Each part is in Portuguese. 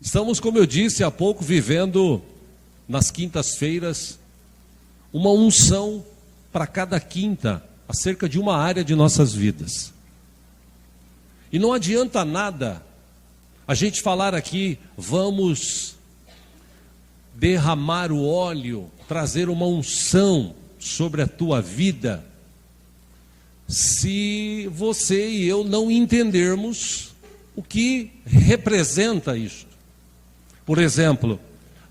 Estamos, como eu disse há pouco, vivendo nas quintas-feiras uma unção para cada quinta, acerca de uma área de nossas vidas. E não adianta nada a gente falar aqui, vamos derramar o óleo, trazer uma unção sobre a tua vida, se você e eu não entendermos o que representa isso. Por exemplo,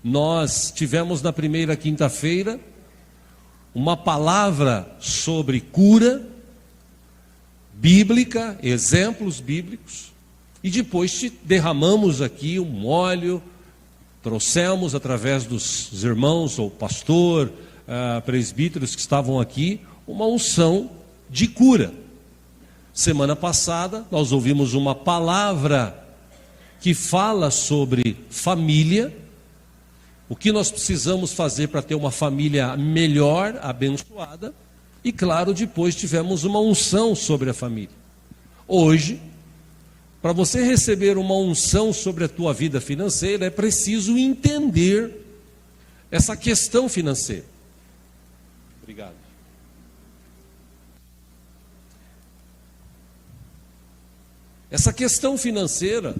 nós tivemos na primeira quinta-feira uma palavra sobre cura bíblica, exemplos bíblicos, e depois derramamos aqui um óleo, trouxemos através dos irmãos, ou pastor, presbíteros que estavam aqui, uma unção de cura. Semana passada nós ouvimos uma palavra que fala sobre família, o que nós precisamos fazer para ter uma família melhor, abençoada, e claro, depois tivemos uma unção sobre a família. Hoje, para você receber uma unção sobre a tua vida financeira, é preciso entender essa questão financeira. Obrigado. Essa questão financeira,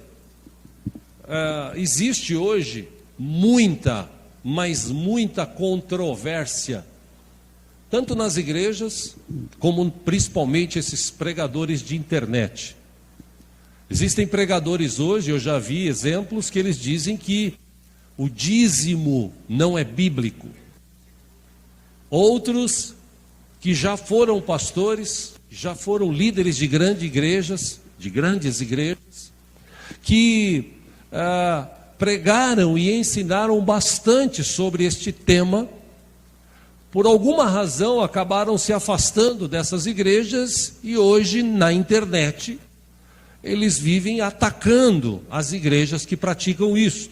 existe hoje muita, mas muita controvérsia, tanto nas igrejas, como principalmente esses pregadores de internet. Existem pregadores hoje, eu já vi exemplos, que eles dizem que o dízimo não é bíblico. Outros que já foram pastores, já foram líderes de grandes igrejas, que pregaram e ensinaram bastante sobre este tema, por alguma razão acabaram se afastando dessas igrejas e hoje na internet eles vivem atacando as igrejas que praticam isso.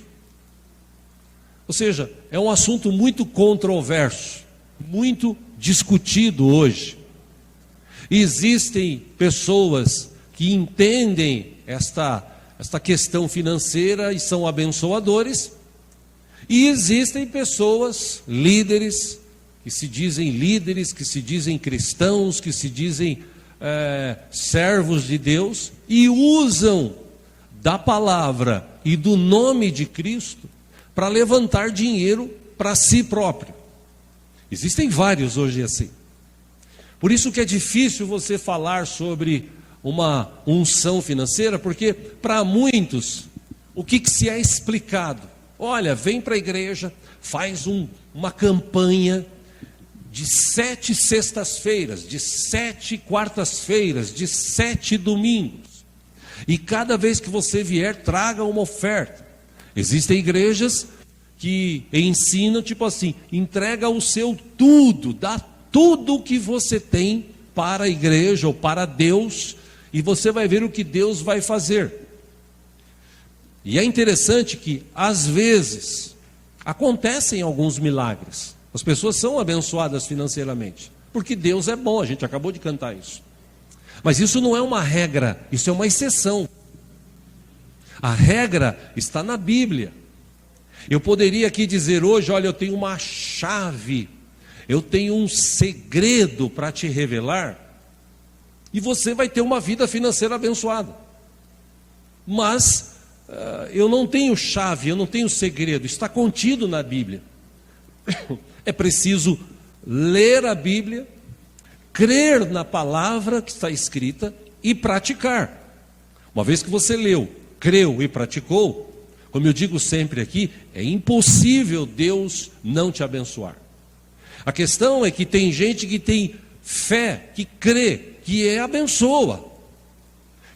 Ou seja, é um assunto muito controverso, muito discutido hoje. Existem pessoas que entendem esta questão financeira e são abençoadores, e existem pessoas, líderes, que se dizem cristãos, que se dizem servos de Deus, e usam da palavra e do nome de Cristo para levantar dinheiro para si próprio. Existem vários hoje assim. Por isso que é difícil você falar sobre uma unção financeira, porque para muitos, o que se é explicado? Olha, vem para a igreja, faz uma campanha de 7 sextas-feiras, de 7 quartas-feiras, de 7 domingos. E cada vez que você vier, traga uma oferta. Existem igrejas que ensinam, tipo assim, entrega o seu tudo, dá tudo o que você tem para a igreja ou para Deus, e você vai ver o que Deus vai fazer. E é interessante que, às vezes, acontecem alguns milagres. As pessoas são abençoadas financeiramente, porque Deus é bom, a gente acabou de cantar isso. Mas isso não é uma regra, isso é uma exceção. A regra está na Bíblia. Eu poderia aqui dizer hoje, olha, eu tenho uma chave, eu tenho um segredo para te revelar, e você vai ter uma vida financeira abençoada. Mas eu não tenho chave, eu não tenho segredo, está contido na Bíblia. É preciso ler a Bíblia, crer na palavra que está escrita e praticar. Uma vez que você leu, creu e praticou, como eu digo sempre aqui, é impossível Deus não te abençoar. A questão é que tem gente que tem fé, que crê, que abençoa,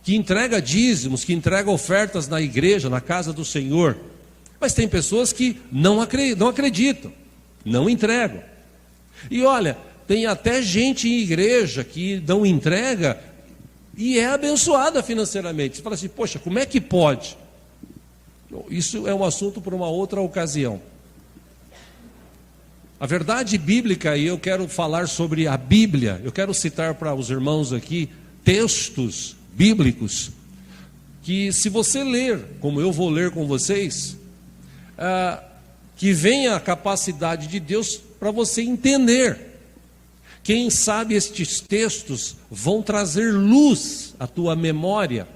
que entrega dízimos, que entrega ofertas na igreja, na casa do Senhor. Mas tem pessoas que não acreditam, não entregam. E olha, tem até gente em igreja que não entrega e é abençoada financeiramente. Você fala assim, poxa, como é que pode? Isso é um assunto para uma outra ocasião. A verdade bíblica, e eu quero falar sobre a Bíblia, eu quero citar para os irmãos aqui textos bíblicos que se você ler, como eu vou ler com vocês, que venha a capacidade de Deus para você entender. Quem sabe estes textos vão trazer luz à tua memória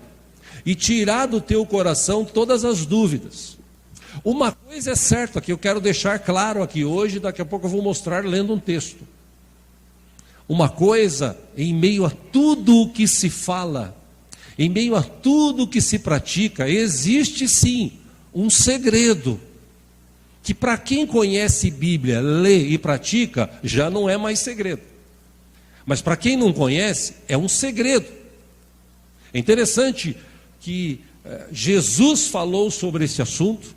e tirar do teu coração todas as dúvidas. Uma coisa é certa que eu quero deixar claro aqui hoje, daqui a pouco eu vou mostrar lendo um texto. Uma coisa, em meio a tudo o que se fala, em meio a tudo o que se pratica, existe sim um segredo, que para quem conhece Bíblia, lê e pratica, já não é mais segredo. Mas para quem não conhece, é um segredo. É interessante que Jesus falou sobre esse assunto.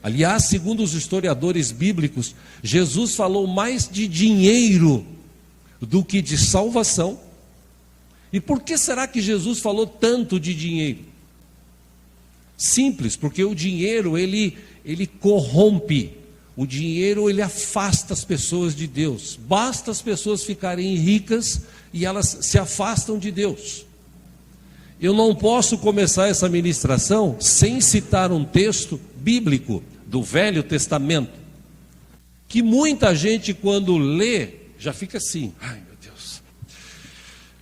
Aliás, segundo os historiadores bíblicos, Jesus falou mais de dinheiro do que de salvação. E por que será que Jesus falou tanto de dinheiro? Simples, porque o dinheiro ele corrompe. O dinheiro ele afasta as pessoas de Deus. Basta as pessoas ficarem ricas e elas se afastam de Deus. Eu não posso começar essa ministração sem citar um texto bíblico do Velho Testamento, que muita gente quando lê, já fica assim, ai meu Deus,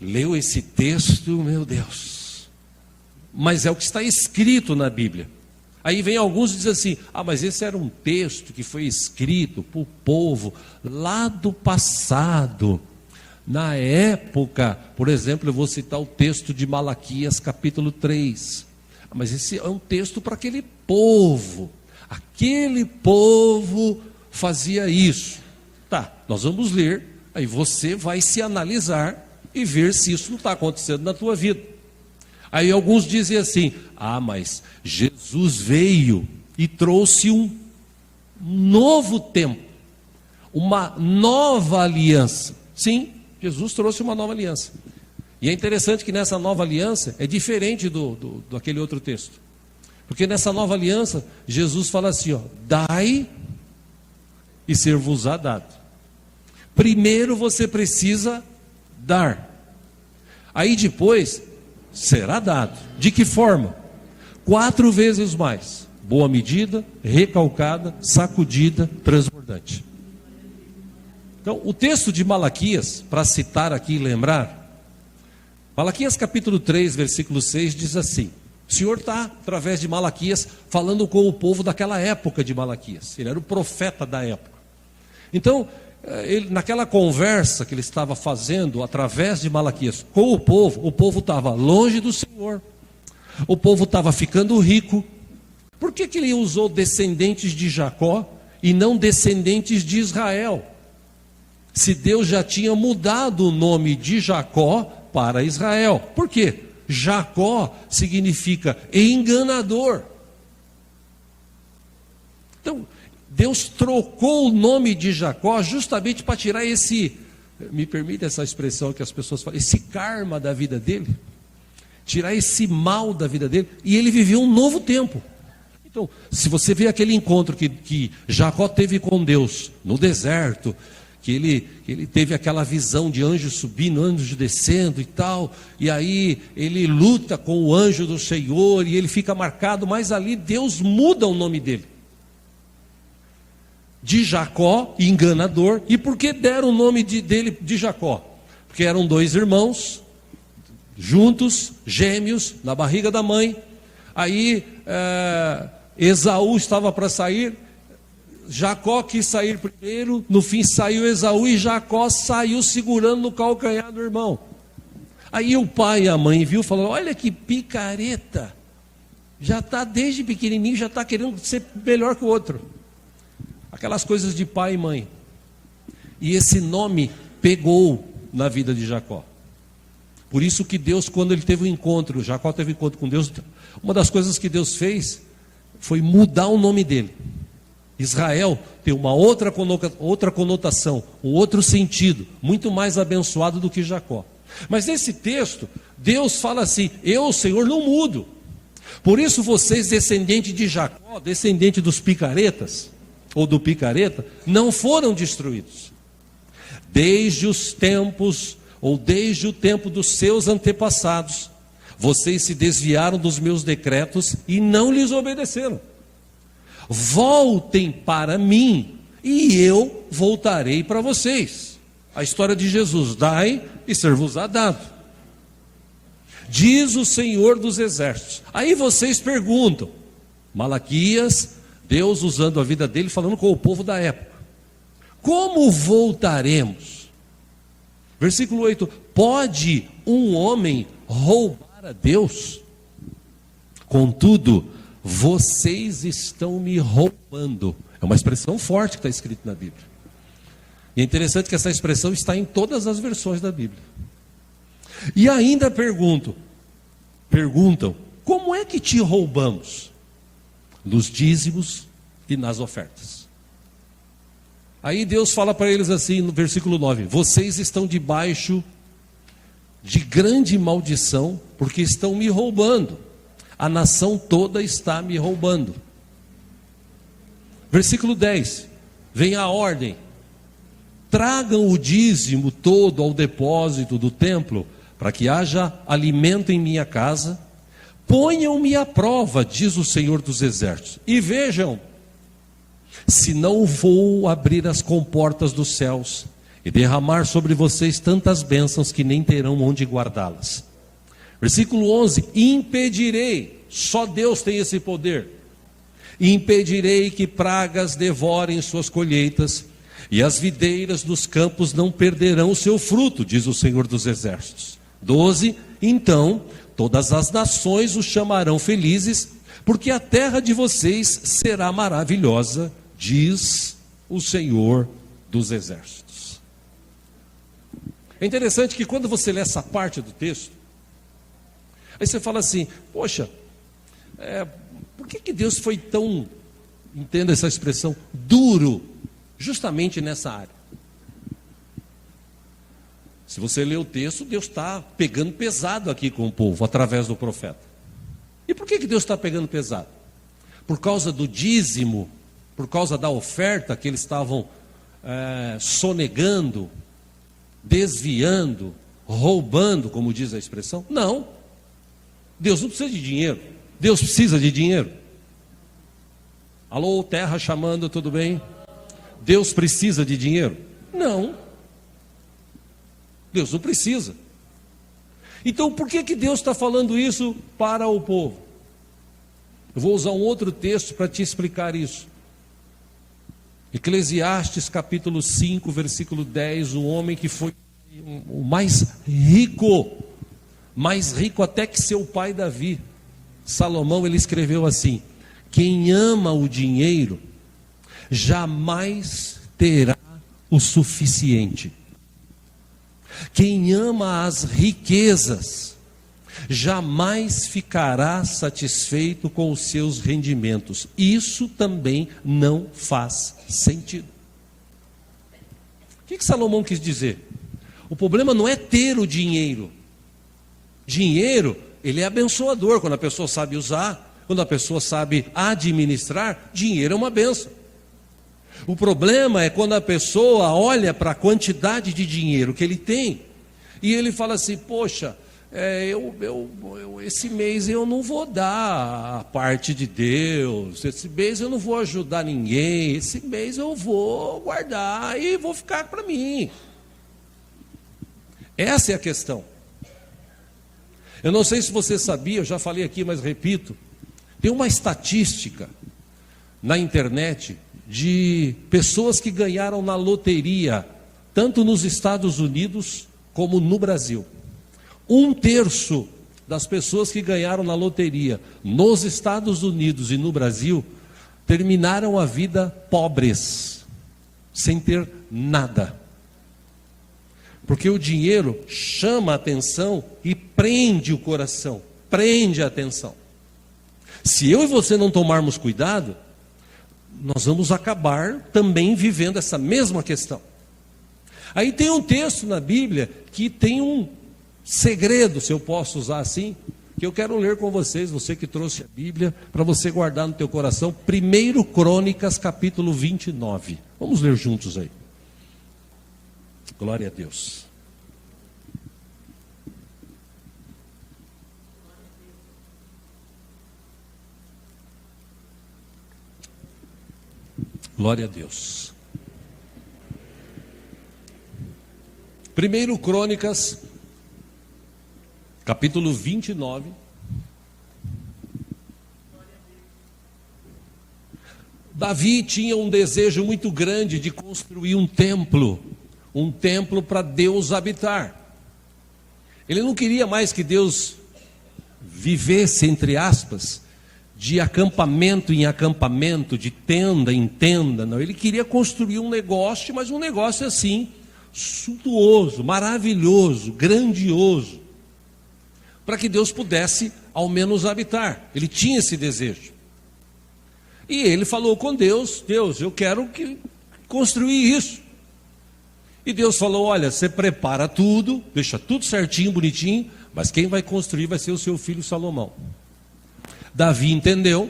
leu esse texto, meu Deus, mas é o que está escrito na Bíblia. Aí vem alguns e dizem assim, mas esse era um texto que foi escrito para o povo lá do passado. Na época, por exemplo, eu vou citar o texto de Malaquias capítulo 3. Mas esse é um texto para aquele povo. Aquele povo fazia isso. Tá, nós vamos ler, aí você vai se analisar e ver se isso não está acontecendo na tua vida. Aí alguns dizem assim, mas Jesus veio e trouxe um novo tempo, uma nova aliança. Sim, Jesus trouxe uma nova aliança. E é interessante que nessa nova aliança é diferente do aquele outro texto. Porque nessa nova aliança, Jesus fala assim, dai e ser-vos-á dado. Primeiro você precisa dar. Aí depois será dado. De que forma? 4 vezes mais. Boa medida, recalcada, sacudida, transbordante. Então, o texto de Malaquias, para citar aqui e lembrar, Malaquias capítulo 3, versículo 6 diz assim, o Senhor está, através de Malaquias, falando com o povo daquela época de Malaquias. Ele era o profeta da época. Então, naquela conversa que ele estava fazendo, através de Malaquias, com o povo estava longe do Senhor. O povo estava ficando rico. Por que ele usou descendentes de Jacó e não descendentes de Israel? Se Deus já tinha mudado o nome de Jacó para Israel. Por quê? Jacó significa enganador. Então, Deus trocou o nome de Jacó justamente para tirar me permite essa expressão que as pessoas falam, esse karma da vida dele, tirar esse mal da vida dele, e ele viveu um novo tempo. Então, se você vê aquele encontro que Jacó teve com Deus no deserto, que ele teve aquela visão de anjos subindo, anjos descendo e tal, e aí ele luta com o anjo do Senhor, e ele fica marcado, mas ali Deus muda o nome dele. De Jacó, enganador. E por que deram o nome dele de Jacó? Porque eram 2 irmãos, juntos, gêmeos, na barriga da mãe. Aí Esaú estava para sair, Jacó quis sair primeiro, no fim saiu Esaú e Jacó saiu segurando no calcanhar do irmão. Aí o pai e a mãe viu e falou, olha que picareta, já está desde pequenininho, já está querendo ser melhor que o outro. Aquelas coisas de pai e mãe. E esse nome pegou na vida de Jacó. Por isso que Deus, quando ele teve um encontro, Jacó teve um encontro com Deus, uma das coisas que Deus fez foi mudar o nome dele. Israel tem uma outra conotação, um outro sentido, muito mais abençoado do que Jacó. Mas nesse texto, Deus fala assim, eu, Senhor, não mudo. Por isso vocês, descendentes de Jacó, descendente dos picaretas, ou do picareta, não foram destruídos. Desde os tempos, ou desde o tempo dos seus antepassados, Vocês se desviaram dos meus decretos e não lhes obedeceram. Voltem para mim e eu voltarei para vocês. A história de Jesus: dai e ser-vos-á dado. Diz o Senhor dos Exércitos. Aí vocês perguntam, Malaquias, Deus usando a vida dele, falando com o povo da época: como voltaremos? Versículo 8: pode um homem roubar a Deus? Contudo, vocês estão me roubando. É uma expressão forte que está escrita na Bíblia. E é interessante que essa expressão está em todas as versões da Bíblia. E ainda perguntam, como é que te roubamos? Nos dízimos e nas ofertas. Aí Deus fala para eles assim no versículo 9: vocês estão debaixo de grande maldição, porque estão me roubando. A nação toda está me roubando. Versículo 10, vem a ordem: tragam o dízimo todo ao depósito do templo, para que haja alimento em minha casa. Ponham-me à prova, diz o Senhor dos Exércitos, e vejam se não vou abrir as comportas dos céus e derramar sobre vocês tantas bênçãos que nem terão onde guardá-las. Versículo 11: impedirei, só Deus tem esse poder, impedirei que pragas devorem suas colheitas, e as videiras dos campos não perderão o seu fruto, diz o Senhor dos Exércitos. 12: então todas as nações os chamarão felizes, porque a terra de vocês será maravilhosa, diz o Senhor dos Exércitos. É interessante que quando você lê essa parte do texto, aí você fala assim: poxa, por que Deus foi tão, entenda essa expressão, duro, justamente nessa área? Se você ler o texto, Deus está pegando pesado aqui com o povo, através do profeta. E por que Deus está pegando pesado? Por causa do dízimo, por causa da oferta que eles estavam sonegando, desviando, roubando, como diz a expressão? Não. Deus não precisa de dinheiro. Deus precisa de dinheiro. Alô, terra chamando, tudo bem? Deus precisa de dinheiro? Não. Deus não precisa. Então por que Deus está falando isso para o povo? Eu vou usar um outro texto para te explicar isso. Eclesiastes capítulo 5, versículo 10, o homem que foi o mais rico até que seu pai Davi, Salomão, ele escreveu assim: quem ama o dinheiro jamais terá o suficiente. Quem ama as riquezas jamais ficará satisfeito com os seus rendimentos. Isso também não faz sentido. O que Salomão quis dizer? O problema não é ter o dinheiro. Dinheiro, ele é abençoador. Quando a pessoa sabe usar, quando a pessoa sabe administrar, dinheiro é uma bênção. O problema é quando a pessoa olha para a quantidade de dinheiro que ele tem e ele fala assim: poxa, esse mês eu não vou dar a parte de Deus, esse mês eu não vou ajudar ninguém, esse mês eu vou guardar e vou ficar para mim. Essa é a questão. Eu não sei se você sabia, eu já falei aqui, mas repito, tem uma estatística na internet de pessoas que ganharam na loteria, tanto nos Estados Unidos como no Brasil. 1/3 das pessoas que ganharam na loteria nos Estados Unidos e no Brasil terminaram a vida pobres, sem ter nada. Porque o dinheiro chama a atenção e prende o coração, prende a atenção. Se eu e você não tomarmos cuidado, nós vamos acabar também vivendo essa mesma questão. Aí tem um texto na Bíblia que tem um segredo, se eu posso usar assim, que eu quero ler com vocês, você que trouxe a Bíblia, para você guardar no teu coração. 1 Crônicas, capítulo 29. Vamos ler juntos aí. Glória a Deus. Glória a Deus. 1 Crônicas, capítulo 29. Davi tinha um desejo muito grande de construir um templo para Deus habitar. Ele não queria mais que Deus vivesse, entre aspas, de acampamento em acampamento, de tenda em tenda, não. Ele queria construir um negócio, mas um negócio assim, suntuoso, maravilhoso, grandioso, para que Deus pudesse ao menos habitar. Ele tinha esse desejo. E ele falou com Deus: Deus, eu quero construir isso. E Deus falou: olha, você prepara tudo, deixa tudo certinho, bonitinho, mas quem vai construir vai ser o seu filho Salomão. Davi entendeu.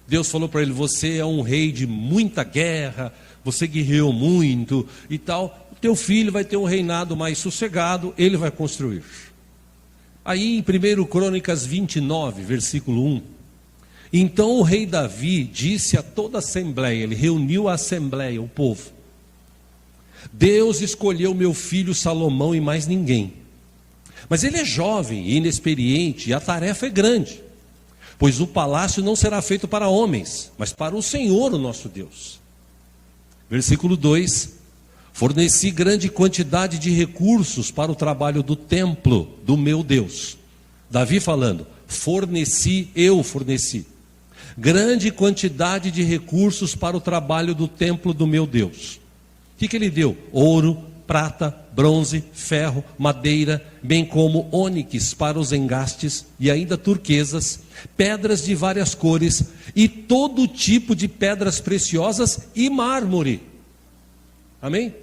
Deus falou para ele: você é um rei de muita guerra, você guerreou muito e tal, o teu filho vai ter um reinado mais sossegado, ele vai construir. Aí em 1 Crônicas 29, versículo 1, então o rei Davi disse a toda a assembleia, ele reuniu a assembleia, o povo: Deus escolheu meu filho Salomão e mais ninguém, mas ele é jovem e inexperiente e a tarefa é grande, pois o palácio não será feito para homens, mas para o Senhor, o nosso Deus. Versículo 2: forneci grande quantidade de recursos para o trabalho do templo do meu Deus. Davi falando: eu forneci grande quantidade de recursos para o trabalho do templo do meu Deus. O que ele deu? Ouro, prata, bronze, ferro, madeira, bem como ônix para os engastes, e ainda turquesas, pedras de várias cores, e todo tipo de pedras preciosas e mármore. Amém?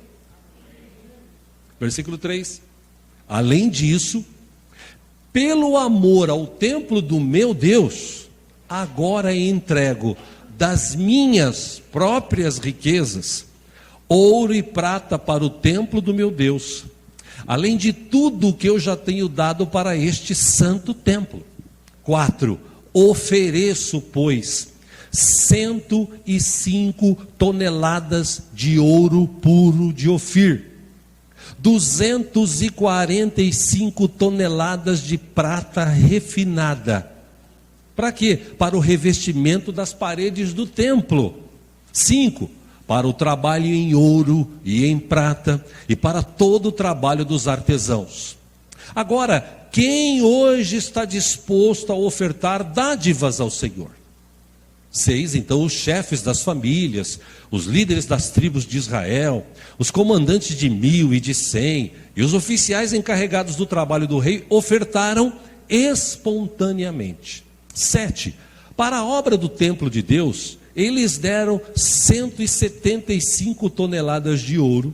Versículo 3: além disso, pelo amor ao templo do meu Deus, agora entrego das minhas próprias riquezas ouro e prata para o templo do meu Deus, além de tudo que eu já tenho dado para este santo templo. 4: ofereço, pois, 105 toneladas de ouro puro de Ofir, 245 toneladas de prata refinada. Para quê? Para o revestimento das paredes do templo. 5: para o trabalho em ouro e em prata, e para todo o trabalho dos artesãos. Agora, quem hoje está disposto a ofertar dádivas ao Senhor? 6: então os chefes das famílias, os líderes das tribos de Israel, os comandantes de 1000 e de 100, e os oficiais encarregados do trabalho do rei ofertaram espontaneamente. 7: para a obra do templo de Deus, eles deram 175 toneladas de ouro,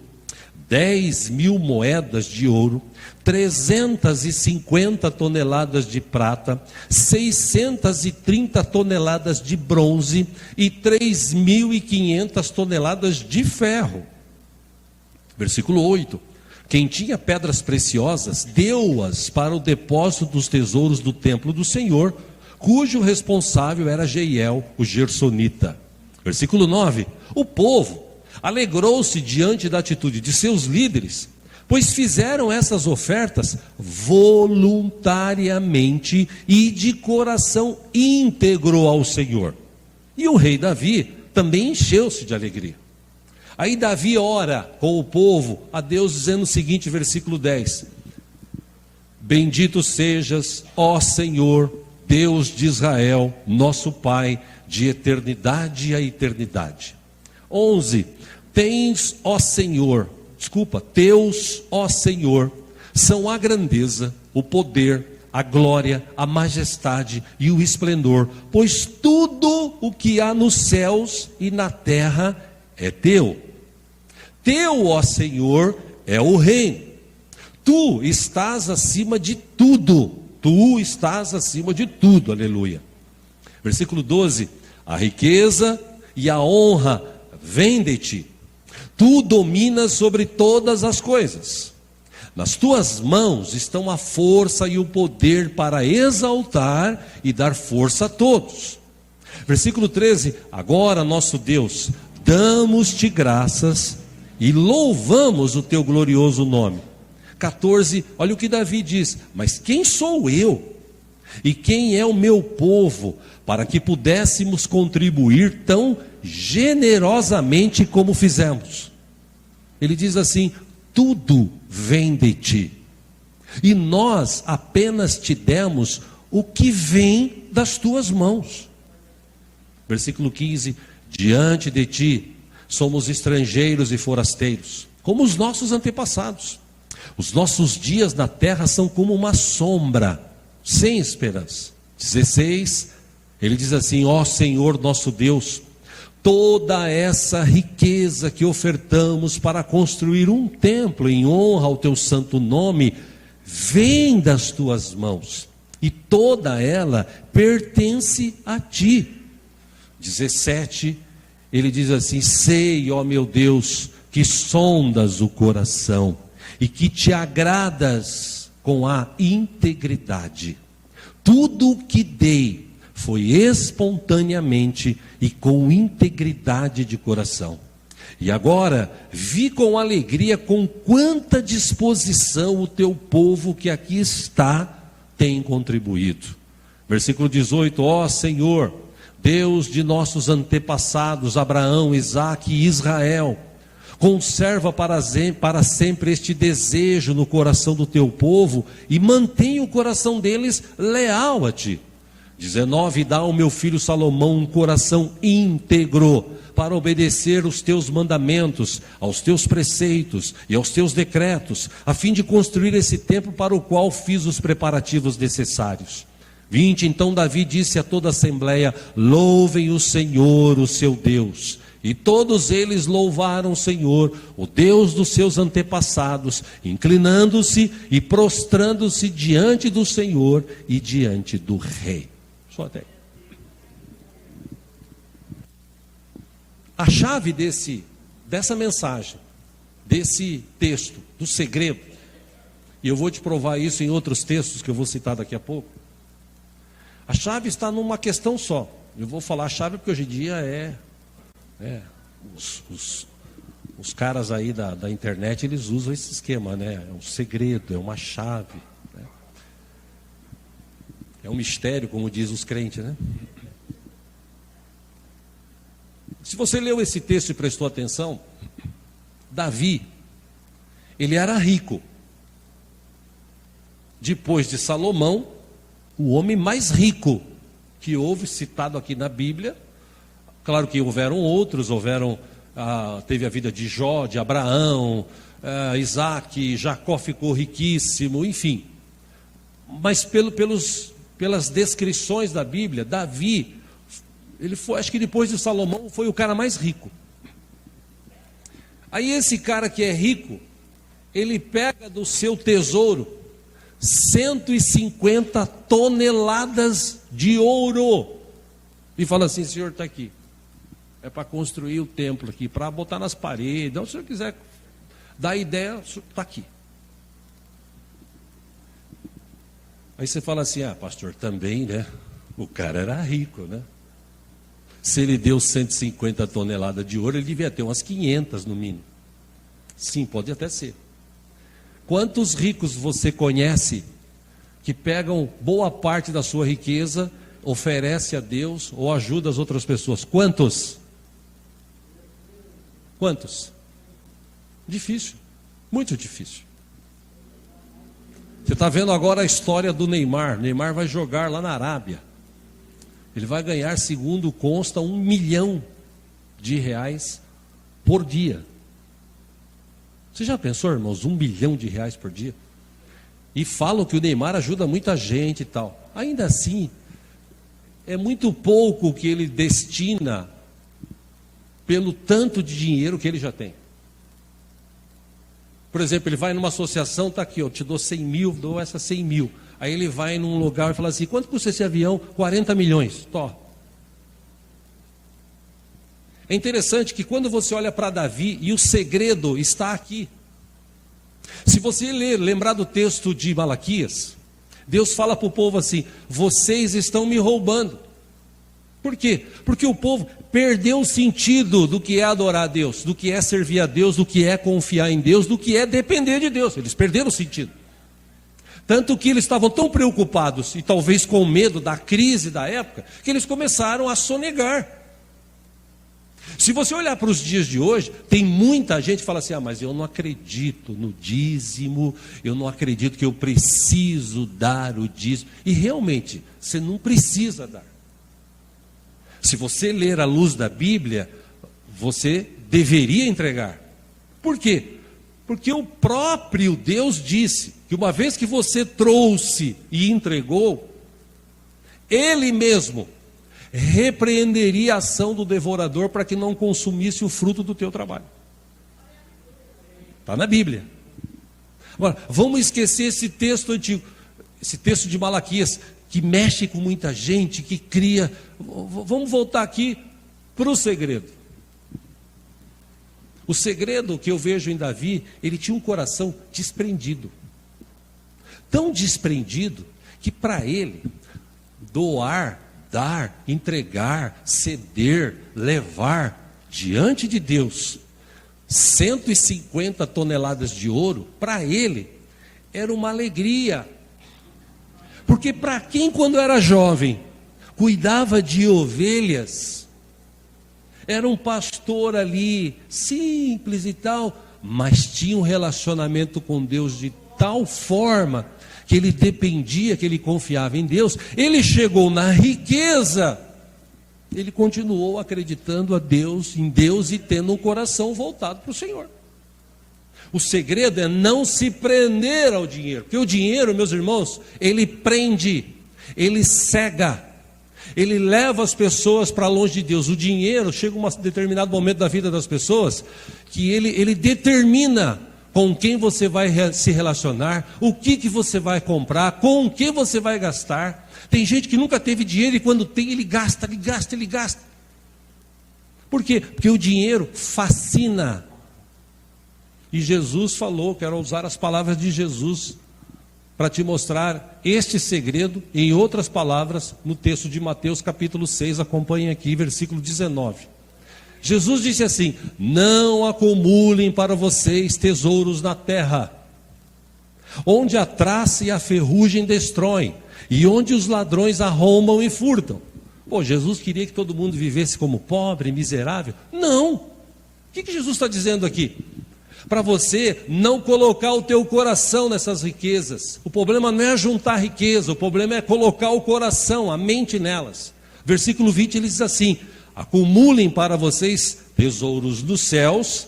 10.000 moedas de ouro, 350 toneladas de prata, 630 toneladas de bronze e 3.500 toneladas de ferro. Versículo 8: quem tinha pedras preciosas, deu-as para o depósito dos tesouros do templo do Senhor, cujo responsável era Jeiel, o gersonita. Versículo 9: o povo alegrou-se diante da atitude de seus líderes, pois fizeram essas ofertas voluntariamente e de coração íntegro ao Senhor. E o rei Davi também encheu-se de alegria. Aí Davi ora com o povo a Deus, dizendo o seguinte, versículo 10: bendito sejas, ó Senhor, Deus de Israel, nosso Pai, de eternidade a eternidade. 11: teus, ó Senhor, são a grandeza, o poder, a glória, a majestade e o esplendor, pois tudo o que há nos céus e na terra é teu. Teu, ó Senhor, é o reino. Tu estás acima de tudo. Tu estás acima de tudo, aleluia. Versículo 12: a riqueza e a honra vêm de ti. Tu dominas sobre todas as coisas. Nas tuas mãos estão a força e o poder para exaltar e dar força a todos. Versículo 13: agora, nosso Deus, damos-te graças e louvamos o teu glorioso nome. 14, olha o que Davi diz: mas quem sou eu? E quem é o meu povo, para que pudéssemos contribuir tão generosamente como fizemos? Ele diz assim: tudo vem de ti, e nós apenas te demos o que vem das tuas mãos. Versículo 15: diante de ti somos estrangeiros e forasteiros, como os nossos antepassados. Os nossos dias na terra são como uma sombra, sem esperança. 16, ele diz assim: ó Senhor nosso Deus, toda essa riqueza que ofertamos para construir um templo em honra ao teu santo nome, vem das tuas mãos, e toda ela pertence a ti. 17, ele diz assim: sei, ó meu Deus, que sondas o coração, e que te agradas com a integridade. Tudo o que dei foi espontaneamente e com integridade de coração. E agora vi com alegria com quanta disposição o teu povo que aqui está tem contribuído. Versículo 18: ó Senhor, Deus de nossos antepassados Abraão, Isaque e Israel, conserva para sempre este desejo no coração do teu povo e mantém o coração deles leal a ti. 19, dá ao meu filho Salomão um coração íntegro para obedecer os teus mandamentos, aos teus preceitos e aos teus decretos, a fim de construir esse templo para o qual fiz os preparativos necessários. 20, então Davi disse a toda a assembleia: louvem o Senhor, o seu Deus. E todos eles louvaram o Senhor, o Deus dos seus antepassados, inclinando-se e prostrando-se diante do Senhor e diante do rei. Só até aí. A chave dessa mensagem, desse texto, do segredo, e eu vou te provar isso em outros textos que eu vou citar daqui a pouco, a chave está numa questão só. Eu vou falar a chave porque hoje em dia os caras aí da internet, eles usam esse esquema, né? É um segredo, é uma chave, né? É um mistério, como dizem os crentes, né? Se você leu esse texto e prestou atenção, Davi, ele era rico. Depois de Salomão, o homem mais rico que houve citado aqui na Bíblia. Claro que houveram outros, teve a vida de Jó, de Abraão, Isaque, Jacó ficou riquíssimo, enfim. Mas pelas descrições da Bíblia, Davi, ele foi, acho que depois de Salomão, foi o cara mais rico. Aí esse cara que é rico, ele pega do seu tesouro 150 toneladas de ouro e fala assim: Senhor, está aqui. É para construir o templo aqui, para botar nas paredes. Não, se o senhor quiser dar ideia, está aqui. Aí você fala assim: ah, pastor, também, né? O cara era rico, né? Se ele deu 150 toneladas de ouro, ele devia ter umas 500 no mínimo. Sim, pode até ser. Quantos ricos você conhece que pegam boa parte da sua riqueza, oferece a Deus ou ajuda as outras pessoas? Quantos? Quantos? Difícil, muito difícil. Você está vendo agora a história do Neymar. Neymar vai jogar lá na Arábia. Ele vai ganhar, segundo consta, R$1 milhão por dia. Você já pensou, irmãos, R$1 milhão por dia? E falam que o Neymar ajuda muita gente e tal. Ainda assim, é muito pouco que ele destina pelo tanto de dinheiro que ele já tem. Por exemplo, ele vai numa associação, está aqui, eu te dou 100 mil, dou essa 100 mil. Aí ele vai num lugar e fala assim: quanto custa esse avião? 40 milhões. Tó. É interessante que quando você olha para Davi, e o segredo está aqui. Se você lembrar do texto de Malaquias, Deus fala para o povo assim: vocês estão me roubando. Por quê? Porque o povo perdeu o sentido do que é adorar a Deus, do que é servir a Deus, do que é confiar em Deus, do que é depender de Deus. Eles perderam o sentido. Tanto que eles estavam tão preocupados, e talvez com medo da crise da época, que eles começaram a sonegar. Se você olhar para os dias de hoje, tem muita gente que fala assim: mas eu não acredito no dízimo, eu não acredito que eu preciso dar o dízimo. E realmente, você não precisa dar. Se você ler à luz da Bíblia, você deveria entregar. Por quê? Porque o próprio Deus disse que uma vez que você trouxe e entregou, Ele mesmo repreenderia a ação do devorador para que não consumisse o fruto do teu trabalho. Está na Bíblia. Agora, vamos esquecer esse texto antigo, esse texto de Malaquias, que mexe com muita gente, que cria. Vamos voltar aqui para o segredo. O segredo que eu vejo em Davi, ele tinha um coração desprendido. Tão desprendido que para ele, doar, dar, entregar, ceder, levar diante de Deus 150 toneladas de ouro, para ele era uma alegria. Porque para quem quando era jovem cuidava de ovelhas, era um pastor ali, simples e tal, mas tinha um relacionamento com Deus de tal forma que ele dependia, que ele confiava em Deus. Ele chegou na riqueza, ele continuou acreditando a Deus, em Deus, e tendo um coração voltado para o Senhor. O segredo é não se prender ao dinheiro, porque o dinheiro, meus irmãos, ele prende, ele cega, ele leva as pessoas para longe de Deus. O dinheiro, chega um determinado momento da vida das pessoas, que ele determina com quem você vai se relacionar, o que você vai comprar, com o que você vai gastar. Tem gente que nunca teve dinheiro e quando tem, ele gasta. Por quê? Porque o dinheiro fascina. E Jesus falou, quero usar as palavras de Jesus para te mostrar este segredo, em outras palavras, no texto de Mateus capítulo 6, acompanhem aqui, versículo 19. Jesus disse assim: não acumulem para vocês tesouros na terra, onde a traça e a ferrugem destroem, e onde os ladrões arrombam e furtam. Pô, Jesus queria que todo mundo vivesse como pobre, miserável? Não. O que Jesus está dizendo aqui? Para você não colocar o teu coração nessas riquezas. O problema não é juntar riqueza, o problema é colocar o coração, a mente nelas. Versículo 20 ele diz assim: acumulem para vocês tesouros nos céus,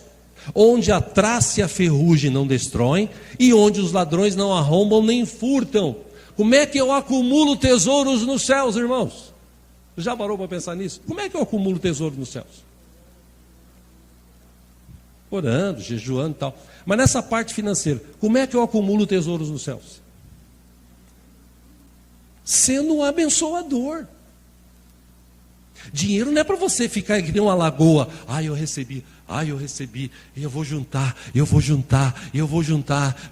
onde a traça e a ferrugem não destroem, e onde os ladrões não arrombam nem furtam. Como é que eu acumulo tesouros nos céus, irmãos? Já parou para pensar nisso? Como é que eu acumulo tesouro nos céus? Orando, jejuando e tal. Mas nessa parte financeira, como é que eu acumulo tesouros nos céus? Sendo um abençoador. Dinheiro não é para você ficar que nem uma lagoa. Eu recebi, eu vou juntar,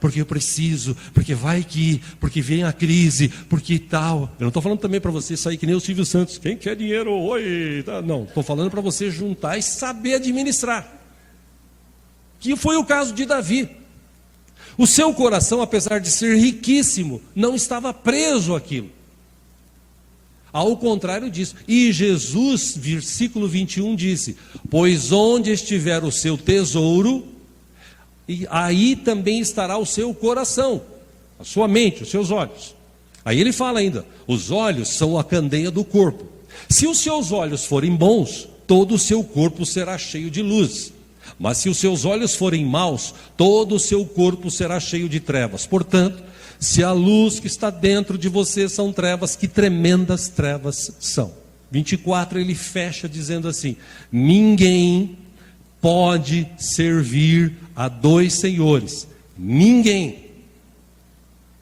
porque eu preciso, porque vai que, porque vem a crise, porque tal. Eu não estou falando também para você sair que nem o Silvio Santos. Quem quer dinheiro? Oi! Não, estou falando para você juntar e saber administrar. Que foi o caso de Davi. O seu coração, apesar de ser riquíssimo, não estava preso àquilo. Ao contrário disso. E Jesus, versículo 21, disse: pois onde estiver o seu tesouro, aí também estará o seu coração, a sua mente, os seus olhos. Aí ele fala ainda: os olhos são a candeia do corpo. Se os seus olhos forem bons, todo o seu corpo será cheio de luz. Mas se os seus olhos forem maus, todo o seu corpo será cheio de trevas. Portanto, se a luz que está dentro de você são trevas, que tremendas trevas são. 24, ele fecha dizendo assim: ninguém pode servir a dois senhores. Ninguém.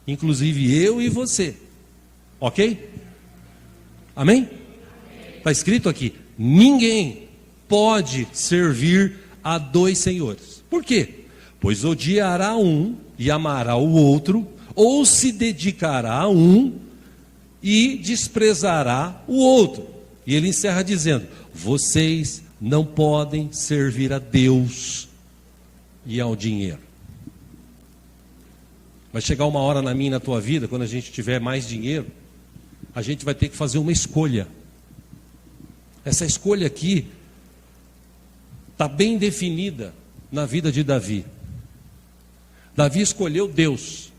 Inclusive eu e você. Ok? Amém? Está escrito aqui: ninguém pode servir a dois senhores. Por quê? Pois odiará um e amará o outro, ou se dedicará a um e desprezará o outro. E ele encerra dizendo: vocês não podem servir a Deus e ao dinheiro. Vai chegar uma hora na minha e na tua vida, quando a gente tiver mais dinheiro, a gente vai ter que fazer uma escolha. Essa escolha aqui está bem definida na vida de Davi. Davi escolheu Deus.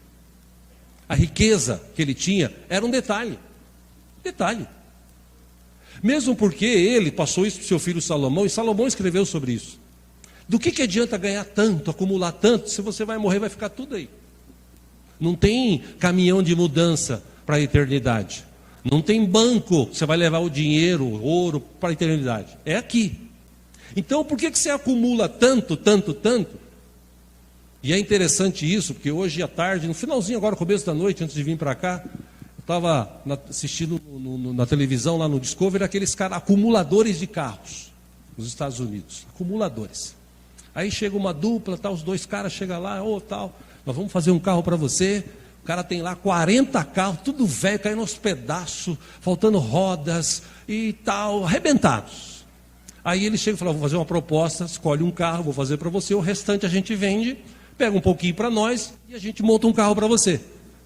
A riqueza que ele tinha era um detalhe. Detalhe. Mesmo porque ele passou isso para o seu filho Salomão, e Salomão escreveu sobre isso. Do que adianta ganhar tanto, acumular tanto, se você vai morrer, vai ficar tudo aí. Não tem caminhão de mudança para a eternidade. Não tem banco que você vai levar o dinheiro, o ouro para a eternidade. É aqui. Então, por que você acumula tanto? E é interessante isso, porque hoje à tarde, no finalzinho agora, começo da noite, antes de vir para cá, eu estava assistindo na televisão, lá no Discovery, aqueles caras, acumuladores de carros, nos Estados Unidos. Acumuladores. Aí chega uma dupla, tá, os dois caras chegam lá, tal, nós vamos fazer um carro para você. O cara tem lá 40 carros, tudo velho, caindo aos pedaços, faltando rodas e tal, arrebentados. Aí ele chega e fala, vou fazer uma proposta, escolhe um carro, vou fazer para você, o restante a gente vende, pega um pouquinho para nós e a gente monta um carro para você.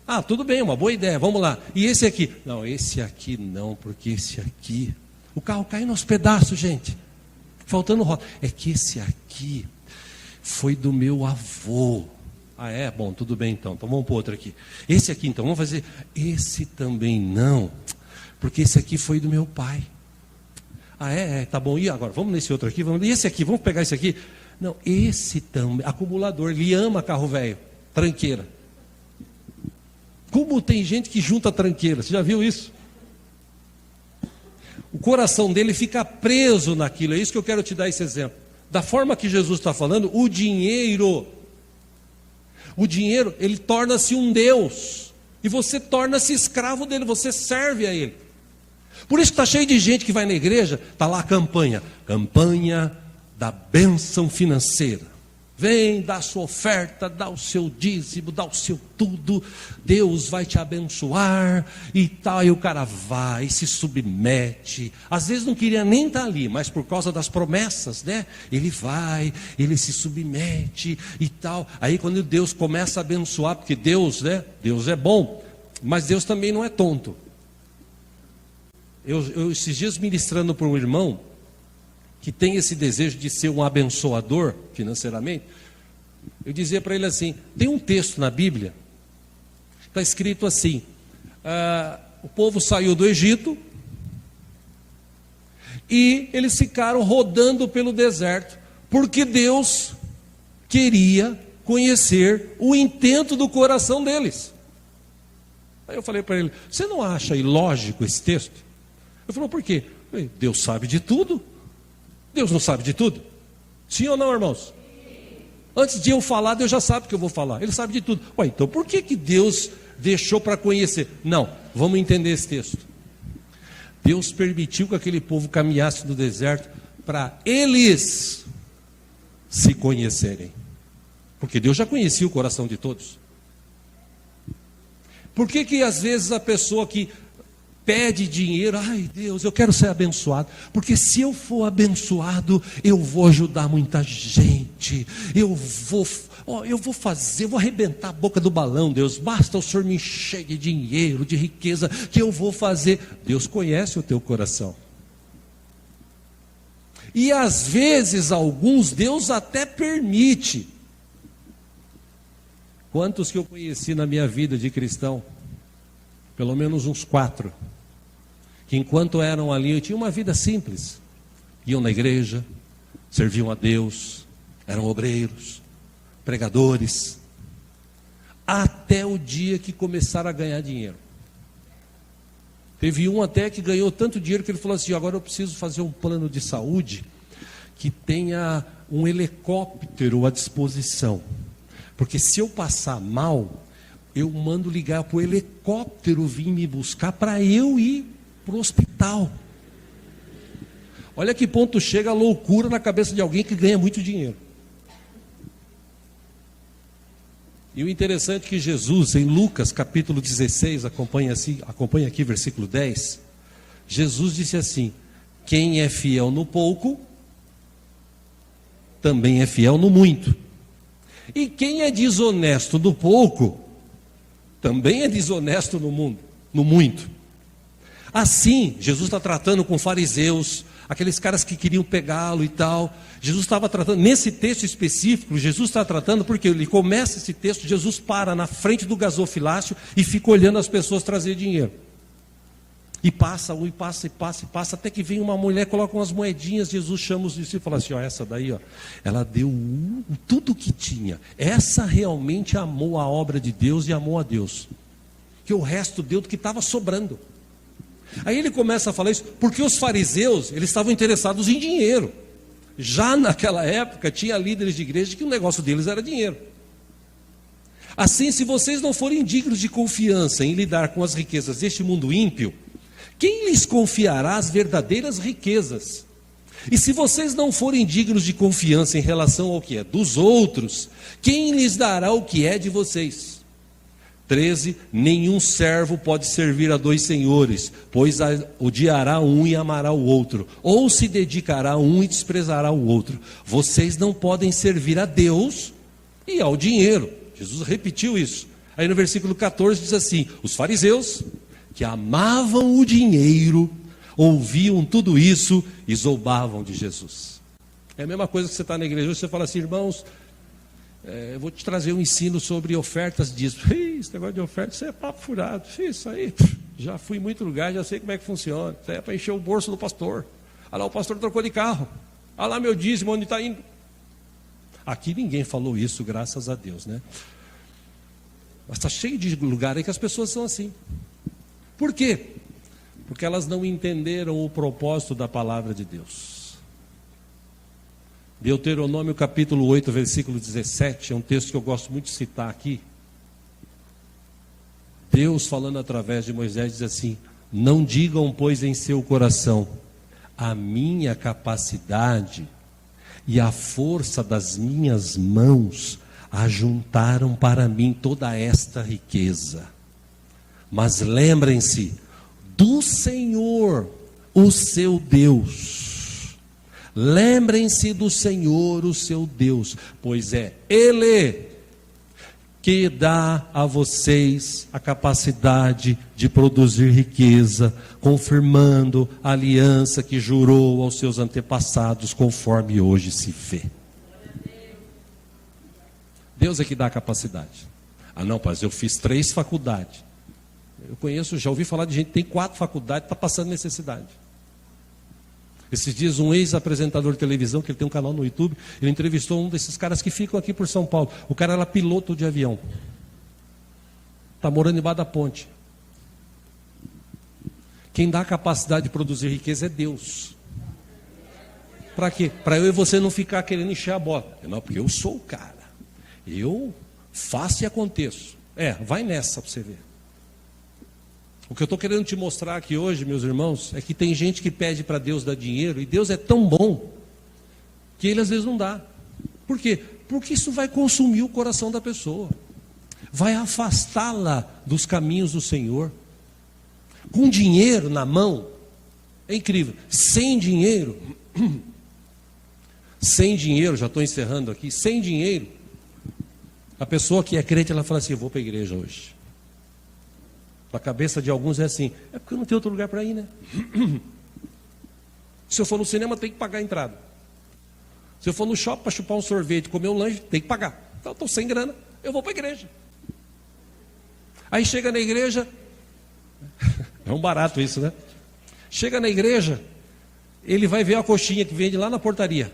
Ah, tudo bem, uma boa ideia, vamos lá. E esse aqui? Não, esse aqui não, porque esse aqui... O carro caindo aos pedaços, gente, faltando roda. É que esse aqui foi do meu avô. Ah, é? Bom, tudo bem então vamos para outro aqui. Esse aqui então, vamos fazer. Esse também não, porque esse aqui foi do meu pai. Ah, tá bom. E agora, vamos nesse outro aqui, e esse aqui, vamos pegar esse aqui. Não, esse também, acumulador, ele ama carro velho, tranqueira. Como tem gente que junta tranqueira, você já viu isso? O coração dele fica preso naquilo, é isso que eu quero te dar esse exemplo. Da forma que Jesus está falando, o dinheiro, ele torna-se um Deus, e você torna-se escravo dele, você serve a ele. Por isso está cheio de gente que vai na igreja, está lá a campanha da bênção financeira. Vem, dá a sua oferta, dá o seu dízimo, dá o seu tudo, Deus vai te abençoar e tal. E o cara vai, se submete. Às vezes não queria nem estar ali, mas por causa das promessas, né? Ele vai, ele se submete e tal. Aí quando Deus começa a abençoar, porque Deus, né? Deus é bom, mas Deus também não é tonto. Eu esses dias ministrando para um irmão que tem esse desejo de ser um abençoador financeiramente, eu dizia para ele assim, tem um texto na Bíblia, está escrito assim, o povo saiu do Egito, e eles ficaram rodando pelo deserto, porque Deus queria conhecer o intento do coração deles. Aí eu falei para ele, você não acha ilógico esse texto? Ele falou, por quê? Eu falei, Deus sabe de tudo. Deus não sabe de tudo? Sim ou não, irmãos? Antes de eu falar, Deus já sabe o que eu vou falar. Ele sabe de tudo. Ué, então por que Deus deixou para conhecer? Não, vamos entender esse texto. Deus permitiu que aquele povo caminhasse no deserto para eles se conhecerem. Porque Deus já conhecia o coração de todos. Por que às vezes a pessoa que pede dinheiro, ai Deus, eu quero ser abençoado, porque se eu for abençoado, eu vou ajudar muita gente, eu vou arrebentar a boca do balão, Deus, basta o Senhor me encher de dinheiro, de riqueza, que eu vou fazer. Deus conhece o teu coração. E às vezes, alguns, Deus até permite. Quantos que eu conheci na minha vida de cristão? Pelo menos uns 4. Que enquanto eram ali, eu tinha uma vida simples. Iam na igreja, serviam a Deus, eram obreiros, pregadores, até o dia que começaram a ganhar dinheiro. Teve um até que ganhou tanto dinheiro que ele falou assim, agora eu preciso fazer um plano de saúde que tenha um helicóptero à disposição. Porque se eu passar mal, eu mando ligar para o helicóptero vir me buscar para eu ir para o hospital. Olha que ponto chega a loucura na cabeça de alguém que ganha muito dinheiro. E o interessante é que Jesus, em Lucas capítulo 16, acompanha aqui versículo 10, Jesus disse assim, quem é fiel no pouco, também é fiel no muito. E quem é desonesto no pouco, também é desonesto no muito. Assim, Jesus está tratando com fariseus, aqueles caras que queriam pegá-lo e tal. Jesus estava tratando, nesse texto específico, Jesus está tratando, porque ele começa esse texto, Jesus para na frente do gasofilácio e fica olhando as pessoas trazer dinheiro. E passa, e passa, até que vem uma mulher, coloca umas moedinhas, Jesus chama os discípulos e fala assim, ó, essa daí, ó, ela deu tudo o que tinha. Essa realmente amou a obra de Deus e amou a Deus. Que o resto deu do que estava sobrando. Aí ele começa a falar isso, porque os fariseus, eles estavam interessados em dinheiro. Já naquela época, tinha líderes de igreja que o negócio deles era dinheiro. Assim, se vocês não forem dignos de confiança em lidar com as riquezas deste mundo ímpio, quem lhes confiará as verdadeiras riquezas? E se vocês não forem dignos de confiança em relação ao que é dos outros, quem lhes dará o que é de vocês? 13, nenhum servo pode servir a dois senhores, pois odiará um e amará o outro, ou se dedicará a um e desprezará o outro. Vocês não podem servir a Deus e ao dinheiro. Jesus repetiu isso. Aí no versículo 14 diz assim, os fariseus, que amavam o dinheiro, ouviam tudo isso e zombavam de Jesus. É a mesma coisa que você está na igreja, você fala assim, irmãos, eu vou te trazer um ensino sobre ofertas disso. Esse negócio de oferta, isso é papo furado. Isso aí, já fui em muito lugar, já sei como é que funciona. Isso é para encher o bolso do pastor. Olha lá, o pastor trocou de carro. Olha lá meu dízimo, onde está indo. Aqui ninguém falou isso, graças a Deus, né? Mas está cheio de lugar aí que as pessoas são assim. Por quê? Porque elas não entenderam o propósito da palavra de Deus. Deuteronômio capítulo 8, versículo 17, é um texto que eu gosto muito de citar aqui. Deus falando através de Moisés diz assim, não digam, pois, em seu coração, a minha capacidade e a força das minhas mãos ajuntaram para mim toda esta riqueza. Mas lembrem-se do Senhor, o seu Deus. Lembrem-se do Senhor, o seu Deus, pois é Ele que dá a vocês a capacidade de produzir riqueza, confirmando a aliança que jurou aos seus antepassados, conforme hoje se vê. Deus é que dá a capacidade. Ah não, mas eu fiz 3 faculdades. Eu conheço, já ouvi falar de gente que tem 4 faculdades, está passando necessidade. Esses dias um ex-apresentador de televisão, que ele tem um canal no YouTube, ele entrevistou um desses caras que ficam aqui por São Paulo. O cara era piloto de avião. Está morando embaixo da ponte. Quem dá a capacidade de produzir riqueza é Deus. Para quê? Para eu e você não ficar querendo encher a bola. Não, porque eu sou o cara. Eu faço e aconteço. Vai nessa para você ver. O que eu estou querendo te mostrar aqui hoje, meus irmãos, é que tem gente que pede para Deus dar dinheiro, e Deus é tão bom, que Ele às vezes não dá. Por quê? Porque isso vai consumir o coração da pessoa, vai afastá-la dos caminhos do Senhor. Com dinheiro na mão, é incrível. Sem dinheiro, já estou encerrando aqui, sem dinheiro, a pessoa que é crente, ela fala assim, eu vou para a igreja hoje. A cabeça de alguns é assim, é porque eu não tenho outro lugar para ir, né? Se eu for no cinema, tem que pagar a entrada. Se eu for no shopping para chupar um sorvete, comer um lanche, tem que pagar. Então, estou sem grana, eu vou para a igreja. Aí chega na igreja, é um barato isso, né? Chega na igreja, ele vai ver a coxinha que vende lá na portaria.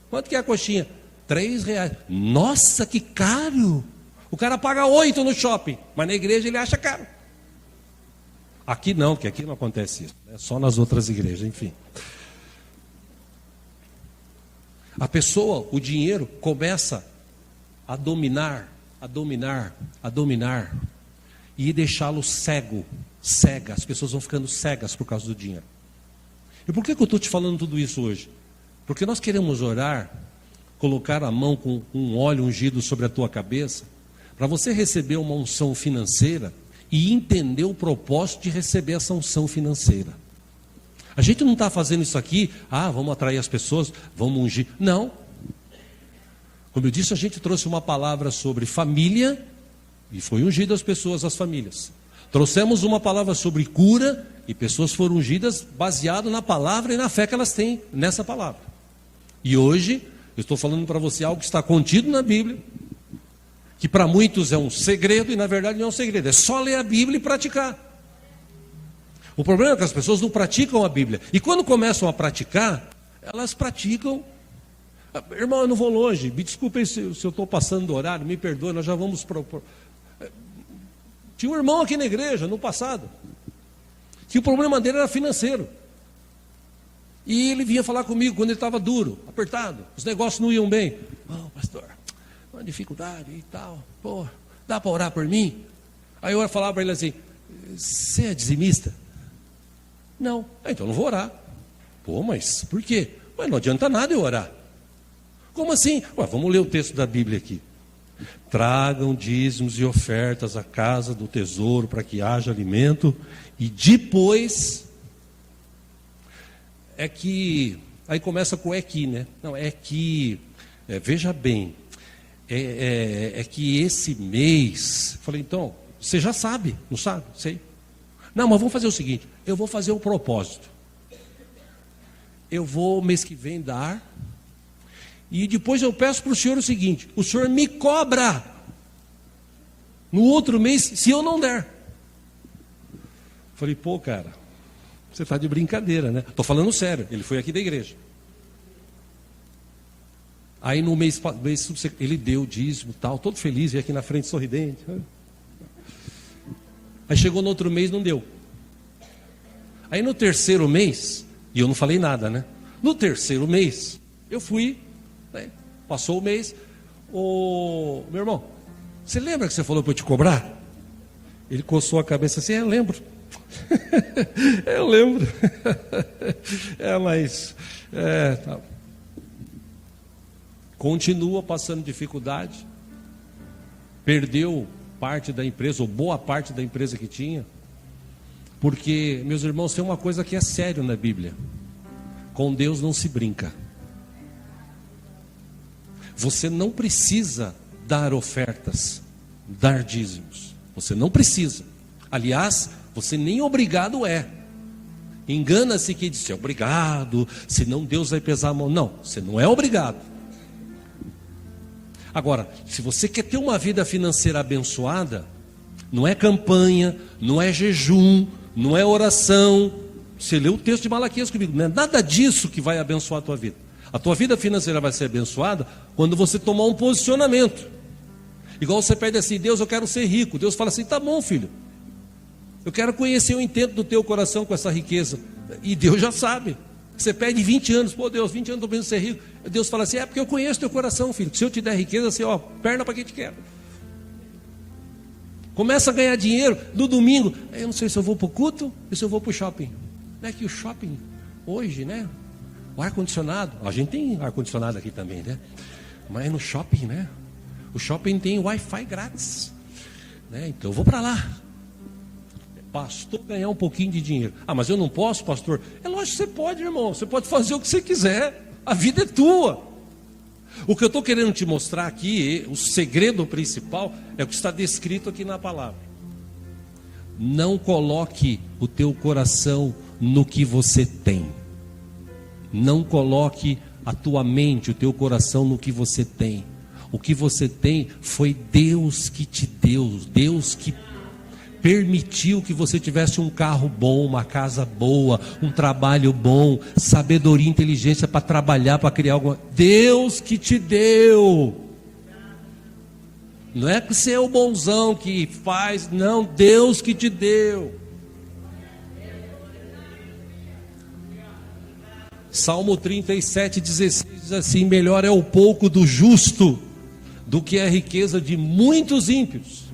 Quanto que é a coxinha? R$3. Nossa, que caro! O cara paga 8 no shopping, mas na igreja ele acha caro. Aqui não, porque aqui não acontece isso. É só nas outras igrejas, enfim. A pessoa, o dinheiro, começa a dominar, e deixá-lo cega. As pessoas vão ficando cegas por causa do dinheiro. E por que eu estou te falando tudo isso hoje? Porque nós queremos orar, colocar a mão com um óleo ungido sobre a tua cabeça, para você receber uma unção financeira, e entender o propósito de receber essa unção financeira. A gente não está fazendo isso aqui, vamos atrair as pessoas, vamos ungir. Não. Como eu disse, a gente trouxe uma palavra sobre família e foi ungido as pessoas, as famílias. Trouxemos uma palavra sobre cura e pessoas foram ungidas baseado na palavra e na fé que elas têm nessa palavra. E hoje, eu estou falando para você algo que está contido na Bíblia, que para muitos é um segredo e na verdade não é um segredo, é só ler a Bíblia e praticar. O problema é que as pessoas não praticam a Bíblia. E quando começam a praticar, elas praticam. Irmão, eu não vou longe, me desculpem se eu estou passando do horário, me perdoe, nós já vamos propor. Tinha um irmão aqui na igreja, no passado, que o problema dele era financeiro. E ele vinha falar comigo quando ele estava duro, apertado, os negócios não iam bem. Pastor, uma dificuldade e tal, dá para orar por mim? Aí eu ia falar para ele assim, você é dizimista? Não. Então não vou orar. Mas por quê? Não adianta nada eu orar. Como assim? Vamos ler o texto da Bíblia aqui. Tragam dízimos e ofertas à casa do tesouro para que haja alimento. E depois, aí começa com né? Não, veja bem, que esse mês, falei, então, você já sabe, não sabe? Sei. Não, mas vamos fazer o seguinte, eu vou fazer um propósito. Eu vou mês que vem dar, e depois eu peço para o senhor o seguinte, o senhor me cobra no outro mês se eu não der. Falei, cara, você está de brincadeira, né? Estou falando sério, ele foi aqui da igreja. Aí no mês ele deu o dízimo, tal, todo feliz, e aqui na frente sorridente. Aí chegou no outro mês, não deu. Aí no terceiro mês, e eu não falei nada, né? No terceiro mês, eu fui, né? Passou o mês, meu irmão, você lembra que você falou para eu te cobrar? Ele coçou a cabeça assim, eu lembro. Eu lembro. Tá. Continua passando dificuldade, perdeu parte da empresa, ou boa parte da empresa que tinha, porque, meus irmãos, tem uma coisa que é sério na Bíblia: com Deus não se brinca. Você não precisa dar ofertas, dar dízimos, você não precisa. Aliás, você nem obrigado é. Engana-se quem diz, obrigado, senão Deus vai pesar a mão. Não, você não é obrigado. Agora, se você quer ter uma vida financeira abençoada, não é campanha, não é jejum, não é oração. Você lê o texto de Malaquias comigo, não é nada disso que vai abençoar a tua vida. A tua vida financeira vai ser abençoada quando você tomar um posicionamento. Igual você pede assim, Deus, eu quero ser rico. Deus fala assim, tá bom, filho, eu quero conhecer o intento do teu coração com essa riqueza. E Deus já sabe. Você pede 20 anos, Deus, 20 anos estou pensando em ser rico. Deus fala assim, porque eu conheço teu coração, filho. Se eu te der riqueza, assim, perna para quem te quer. Começa a ganhar dinheiro no domingo. Eu não sei se eu vou para o culto ou se eu vou para o shopping. Não é que o shopping, hoje, né? O ar-condicionado, a gente tem ar-condicionado aqui também, né? Mas no shopping, né? O shopping tem Wi-Fi grátis, né? Então eu vou para lá. Pastor, ganhar um pouquinho de dinheiro. Mas eu não posso, pastor? É lógico que você pode, irmão. Você pode fazer o que você quiser. A vida é tua. O que eu estou querendo te mostrar aqui, o segredo principal, é o que está descrito aqui na palavra. Não coloque o teu coração no que você tem. Não coloque a tua mente, o teu coração no que você tem. O que você tem foi Deus que te deu. Deus que permitiu que você tivesse um carro bom, uma casa boa, um trabalho bom, sabedoria e inteligência para trabalhar, para criar alguma. Deus que te deu. Não é que você é o bonzão que faz, não, Deus que te deu. Salmo 37:16 diz assim: melhor é o pouco do justo do que a riqueza de muitos ímpios.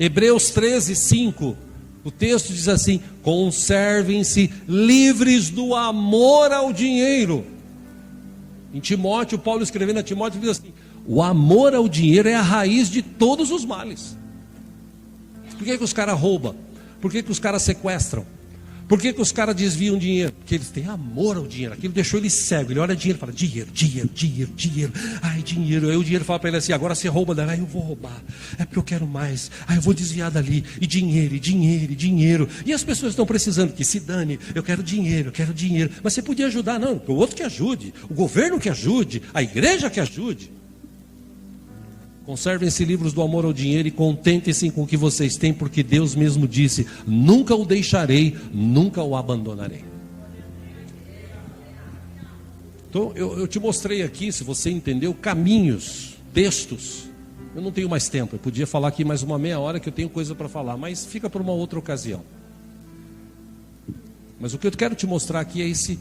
Hebreus 13:5, o texto diz assim: conservem-se livres do amor ao dinheiro. Em Timóteo, Paulo escrevendo a Timóteo diz assim: o amor ao dinheiro é a raiz de todos os males. Por que os caras roubam? Por que os caras sequestram? Por que os caras desviam dinheiro? Porque eles têm amor ao dinheiro. Aquilo deixou ele cego. Ele olha dinheiro e fala: dinheiro, dinheiro, dinheiro, dinheiro. Ai, dinheiro. Aí o dinheiro fala para ele assim: agora você rouba dali. Ai, eu vou roubar. É porque eu quero mais. Ai, eu vou desviar dali. E dinheiro, e dinheiro, e dinheiro. E as pessoas estão precisando que se dane. Eu quero dinheiro, eu quero dinheiro. Mas você podia ajudar. Não, o outro que ajude. O governo que ajude. A igreja que ajude. Conservem-se livres do amor ao dinheiro e contentem-se com o que vocês têm, porque Deus mesmo disse: nunca o deixarei, nunca o abandonarei. Então, eu te mostrei aqui, se você entendeu, caminhos, textos. Eu não tenho mais tempo, eu podia falar aqui mais uma meia hora que eu tenho coisa para falar, mas fica para uma outra ocasião. Mas o que eu quero te mostrar aqui é esse,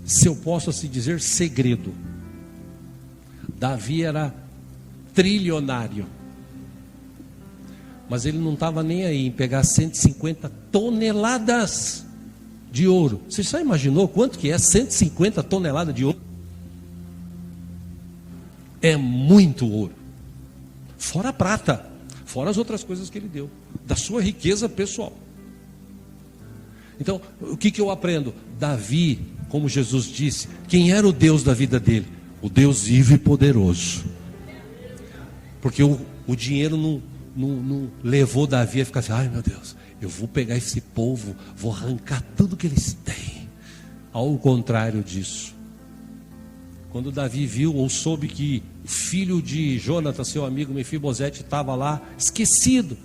se eu posso assim dizer, segredo. Davi era trilionário, mas ele não estava nem aí em pegar 150 toneladas de ouro. Você já imaginou quanto que é 150 toneladas de ouro? É muito ouro, fora a prata, fora as outras coisas que ele deu, da sua riqueza pessoal. Então, o que eu aprendo? Davi, como Jesus disse, quem era o Deus da vida dele? O Deus vivo e poderoso. Porque o dinheiro não levou Davi a ficar assim: ai meu Deus, eu vou pegar esse povo, vou arrancar tudo que eles têm. Ao contrário disso. Quando Davi viu ou soube que o filho de Jonathan, seu amigo Mefibosete, estava lá esquecido,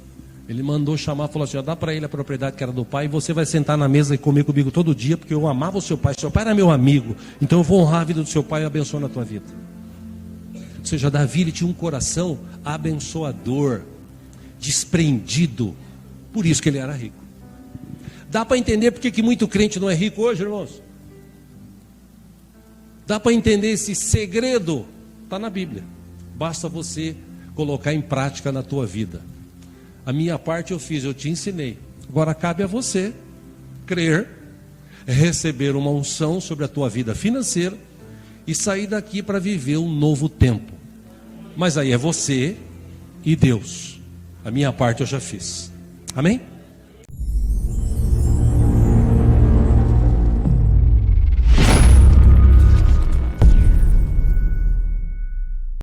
ele mandou chamar, falou assim: dá para ele a propriedade que era do pai, e você vai sentar na mesa e comer comigo todo dia, porque eu amava o seu pai era meu amigo, então eu vou honrar a vida do seu pai e abençoar a tua vida. Ou seja, Davi, ele tinha um coração abençoador, desprendido, por isso que ele era rico. Dá para entender porque que muito crente não é rico hoje, irmãos? Dá para entender esse segredo? Está na Bíblia, basta você colocar em prática na tua vida. A minha parte eu fiz, eu te ensinei, agora cabe a você crer, receber uma unção sobre a tua vida financeira e sair daqui para viver um novo tempo. Mas aí é você e Deus. A minha parte eu já fiz. Amém?